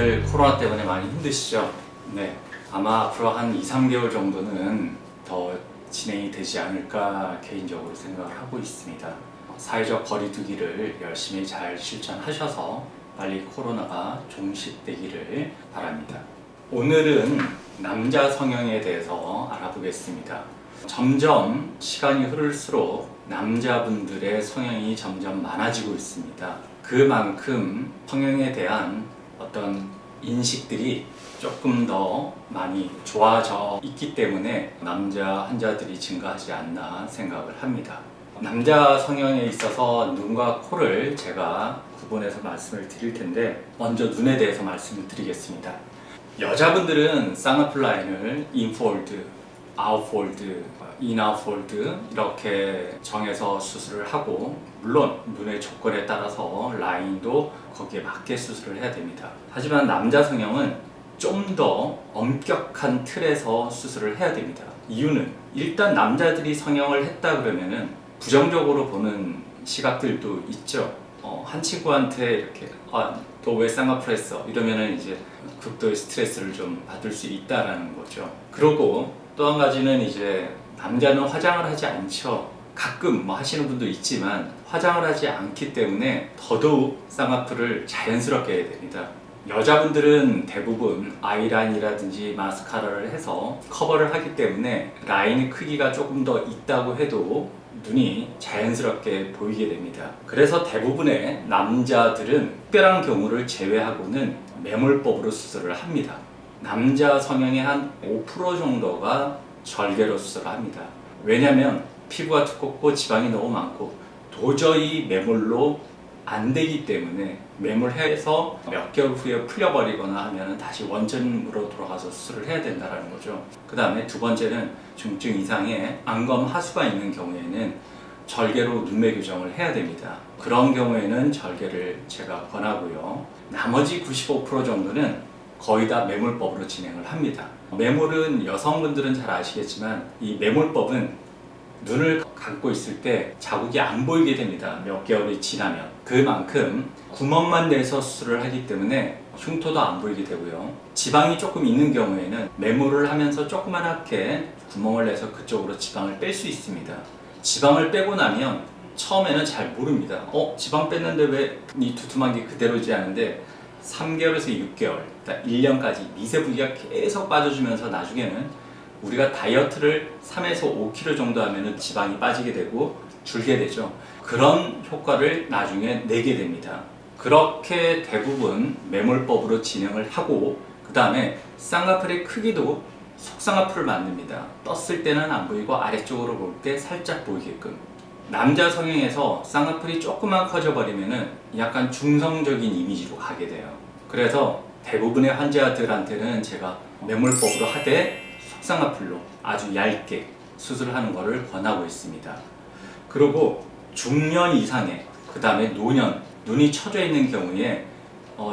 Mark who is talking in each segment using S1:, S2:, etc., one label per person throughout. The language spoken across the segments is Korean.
S1: 다들 코로나 때문에 많이 힘드시죠? 네, 아마 앞으로 한 2, 3개월 정도는 더 진행이 되지 않을까 개인적으로 생각을 하고 있습니다. 사회적 거리두기를 열심히 잘 실천하셔서 빨리 코로나가 종식되기를 바랍니다. 오늘은 남자 성형에 대해서 알아보겠습니다. 점점 시간이 흐를수록 남자분들의 성형이 점점 많아지고 있습니다. 그만큼 성형에 대한 어떤 인식들이 조금 더 많이 좋아져 있기 때문에 남자 환자들이 증가하지 않나 생각을 합니다. 남자 성형에 있어서 눈과 코를 제가 구분해서 말씀을 드릴 텐데, 먼저 눈에 대해서 말씀을 드리겠습니다. 여자분들은 쌍꺼풀 라인을 인폴드, 아웃폴드, 인아웃폴드 이렇게 정해서 수술을 하고, 물론 눈의 조건에 따라서 라인도 거기에 맞게 수술을 해야 됩니다. 하지만 남자 성형은 좀 더 엄격한 틀에서 수술을 해야 됩니다. 이유는 일단 남자들이 성형을 했다 그러면은 부정적으로 보는 시각들도 있죠. 한 친구한테 이렇게 너 왜 쌍꺼풀 했어? 이러면은 이제 극도의 스트레스를 좀 받을 수 있다라는 거죠. 그리고 또 한 가지는 이제 남자는 화장을 하지 않죠. 가끔 뭐 하시는 분도 있지만 화장을 하지 않기 때문에 더더욱 쌍꺼풀을 자연스럽게 해야 됩니다. 여자분들은 대부분 아이라인이라든지 마스카라를 해서 커버를 하기 때문에 라인의 크기가 조금 더 있다고 해도 눈이 자연스럽게 보이게 됩니다. 그래서 대부분의 남자들은 특별한 경우를 제외하고는 매몰법으로 수술을 합니다. 남자 성형의 한 5% 정도가 절개로 수술을 합니다. 왜냐하면 피부가 두껍고 지방이 너무 많고 도저히 매몰로 안 되기 때문에 매몰해서 몇 개월 후에 풀려버리거나 하면 다시 원점으로 돌아가서 수술을 해야 된다는 거죠. 그 다음에 두 번째는 중증 이상의 안검 하수가 있는 경우에는 절개로 눈매 교정을 해야 됩니다. 그런 경우에는 절개를 제가 권하고요. 나머지 95% 정도는 거의 다 매몰법으로 진행을 합니다. 매몰은 여성분들은 잘 아시겠지만 이 매몰법은 눈을 감고 있을 때 자국이 안 보이게 됩니다. 몇 개월이 지나면. 그만큼 구멍만 내서 수술을 하기 때문에 흉터도 안 보이게 되고요. 지방이 조금 있는 경우에는 매몰을 하면서 조그맣게 구멍을 내서 그쪽으로 지방을 뺄 수 있습니다. 지방을 빼고 나면 처음에는 잘 모릅니다. 지방 뺐는데 왜 이 두툼한 게 그대로지 않은데 3개월에서 6개월, 1년까지 미세 부위가 계속 빠져주면서 나중에는 우리가 다이어트를 3에서 5kg 정도 하면 지방이 빠지게 되고 줄게 되죠. 그런 효과를 나중에 내게 됩니다. 그렇게 대부분 매몰법으로 진행을 하고, 그 다음에 쌍꺼풀의 크기도 속쌍꺼풀을 만듭니다. 떴을 때는 안 보이고 아래쪽으로 볼 때 살짝 보이게끔. 남자 성형에서 쌍꺼풀이 조금만 커져 버리면은 약간 중성적인 이미지로 가게 돼요. 그래서 대부분의 환자들한테는 제가 매몰법으로 하되 속쌍꺼풀로 아주 얇게 수술하는 것을 권하고 있습니다. 그리고 중년 이상의, 그 다음에 노년, 눈이 처져 있는 경우에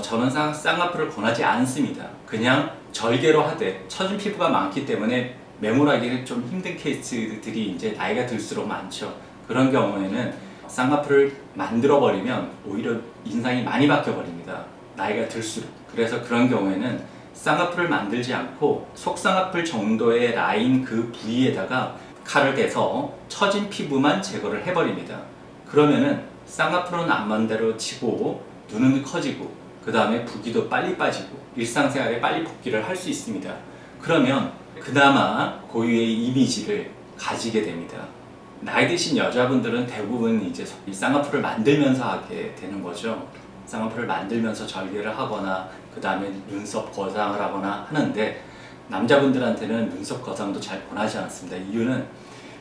S1: 저는 쌍꺼풀을 권하지 않습니다. 그냥 절개로 하되, 처진 피부가 많기 때문에 매몰하기는 좀 힘든 케이스들이 이제 나이가 들수록 많죠. 그런 경우에는 쌍꺼풀을 만들어 버리면 오히려 인상이 많이 바뀌어 버립니다. 나이가 들수록. 그래서 그런 경우에는 쌍꺼풀을 만들지 않고 속쌍꺼풀 정도의 라인 그 부위에다가 칼을 대서 처진 피부만 제거를 해버립니다. 그러면은 쌍꺼풀은 안만대로 치고 눈은 커지고 그 다음에 붓기도 빨리 빠지고 일상생활에 빨리 복귀를 할 수 있습니다. 그러면 그나마 고유의 이미지를 가지게 됩니다. 나이 드신 여자분들은 대부분 이제 쌍꺼풀을 만들면서 하게 되는 거죠. 쌍꺼풀을 만들면서 절개를 하거나 그 다음에 눈썹 거상을 하거나 하는데, 남자분들한테는 눈썹 거상도 잘 권하지 않습니다. 이유는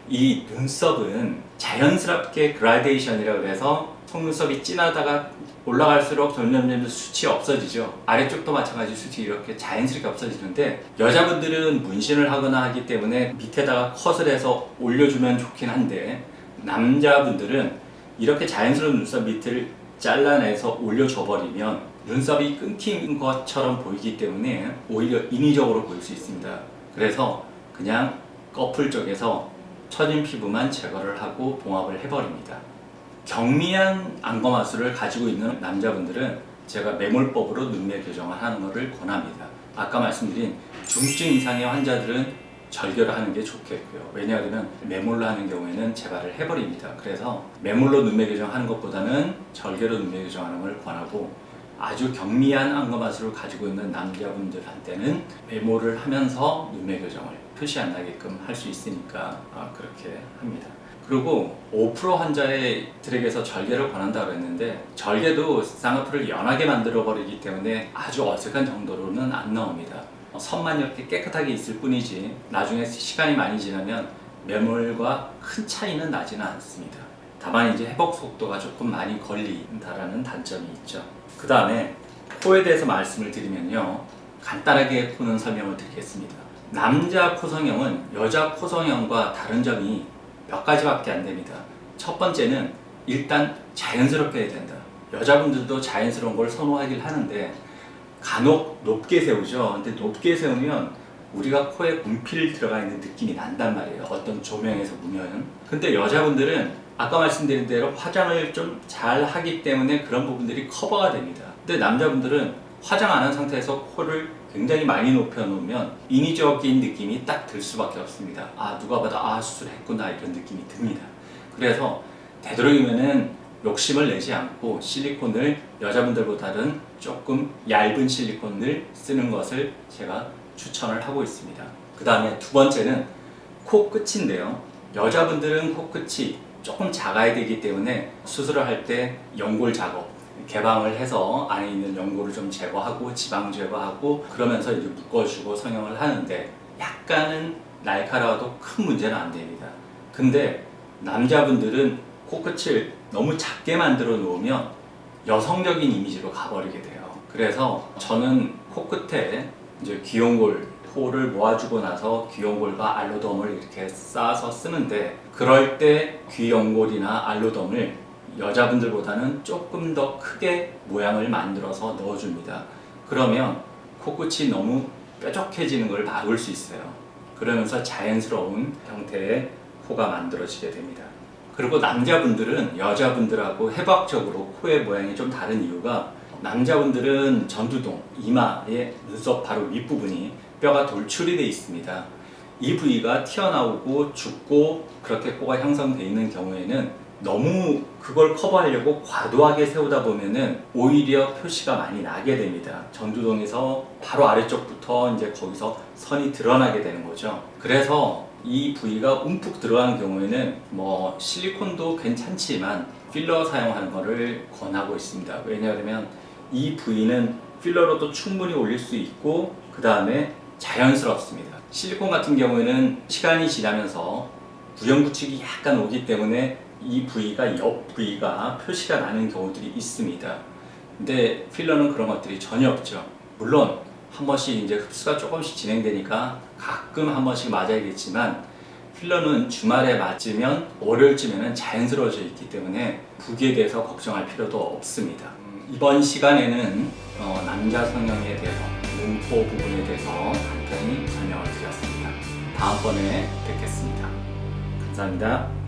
S1: 이 눈썹은 자연스럽게 그라데이션이라고 해서 속눈썹이 진하다가 올라갈수록 점점 숱이 없어지죠. 아래쪽도 마찬가지 숱이 이렇게 자연스럽게 없어지는데, 여자분들은 문신을 하거나 하기 때문에 밑에다가 컷을 해서 올려주면 좋긴 한데, 남자분들은 이렇게 자연스러운 눈썹 밑을 잘라내서 올려줘 버리면 눈썹이 끊긴 것처럼 보이기 때문에 오히려 인위적으로 보일 수 있습니다. 그래서 그냥 꺼풀 쪽에서 처진 피부만 제거를 하고 봉합을 해버립니다. 경미한 안검하수를 가지고 있는 남자분들은 제가 매몰법으로 눈매 교정을 하는 것을 권합니다. 아까 말씀드린 중증 이상의 환자들은 절개를 하는 게 좋겠고요. 왜냐하면 매몰로 하는 경우에는 재발을 해버립니다. 그래서 매몰로 눈매 교정하는 것보다는 절개로 눈매 교정하는 걸 권하고, 아주 경미한 안검하수를 가지고 있는 남자분들한테는 매몰을 하면서 눈매 교정을 표시 안 나게끔 할 수 있으니까 그렇게 합니다. 그리고 5% 환자들에게서 절개를 권한다고 했는데, 절개도 쌍꺼풀을 연하게 만들어 버리기 때문에 아주 어색한 정도로는 안 나옵니다. 선만 이렇게 깨끗하게 있을 뿐이지 나중에 시간이 많이 지나면 매몰과 큰 차이는 나지는 않습니다. 다만 이제 회복 속도가 조금 많이 걸린다라는 단점이 있죠. 그 다음에 코에 대해서 말씀을 드리면요, 간단하게 코는 설명을 드리겠습니다. 남자 코성형은 여자 코성형과 다른 점이 몇 가지밖에 안 됩니다. 첫 번째는 일단 자연스럽게 해야 된다. 여자분들도 자연스러운 걸 선호하긴 하는데 간혹 높게 세우죠. 근데 높게 세우면 우리가 코에 분필 들어가 있는 느낌이 난단 말이에요. 어떤 조명에서 보면. 근데 여자분들은 아까 말씀드린 대로 화장을 좀 잘 하기 때문에 그런 부분들이 커버가 됩니다. 근데 남자분들은 화장 안 한 상태에서 코를 굉장히 많이 높여 놓으면 인위적인 느낌이 딱 들 수밖에 없습니다. 누가 봐도 수술했구나 이런 느낌이 듭니다. 그래서 되도록이면은 욕심을 내지 않고 실리콘을 여자분들보다는 조금 얇은 실리콘을 쓰는 것을 제가 추천을 하고 있습니다. 그 다음에 두 번째는 코끝인데요. 여자분들은 코끝이 조금 작아야 되기 때문에 수술을 할 때 연골 작업, 개방을 해서 안에 있는 연골을 좀 제거하고 지방 제거하고 그러면서 이제 묶어주고 성형을 하는데, 약간은 날카로워도 큰 문제는 안 됩니다. 근데 남자분들은 코끝을 너무 작게 만들어 놓으면 여성적인 이미지로 가버리게 돼요. 그래서 저는 코끝에 이제 귀연골, 코를 모아주고 나서 귀연골과 알로덤을 이렇게 쌓아서 쓰는데, 그럴 때 귀연골이나 알로덤을 여자분들보다는 조금 더 크게 모양을 만들어서 넣어줍니다. 그러면 코끝이 너무 뾰족해지는 걸 막을 수 있어요. 그러면서 자연스러운 형태의 코가 만들어지게 됩니다. 그리고 남자분들은 여자분들하고 해부학적으로 코의 모양이 좀 다른 이유가, 남자분들은 전두동, 이마의 눈썹 바로 윗부분이 뼈가 돌출이 되어 있습니다. 이 부위가 튀어나오고 죽고 그렇게 코가 형성되어 있는 경우에는 너무 그걸 커버하려고 과도하게 세우다 보면은 오히려 표시가 많이 나게 됩니다. 전두동에서 바로 아래쪽부터 이제 거기서 선이 드러나게 되는 거죠. 그래서 이 부위가 움푹 들어가는 경우에는 뭐 실리콘도 괜찮지만 필러 사용하는 것을 권하고 있습니다. 왜냐하면 이 부위는 필러로도 충분히 올릴 수 있고, 그 다음에 자연스럽습니다. 실리콘 같은 경우에는 시간이 지나면서 부영구축이 약간 오기 때문에 이 부위가 옆 부위가 표시가 나는 경우들이 있습니다. 근데 필러는 그런 것들이 전혀 없죠. 물론 한 번씩 이제 흡수가 조금씩 진행되니까 가끔 한 번씩 맞아야겠지만, 필러는 주말에 맞으면 월요일쯤에는 자연스러워져 있기 때문에 부기에 대해서 걱정할 필요도 없습니다. 이번 시간에는 남자 성형에 대해서, 눈코 부분에 대해서 간단히 설명을 드렸습니다. 다음번에 뵙겠습니다. 감사합니다.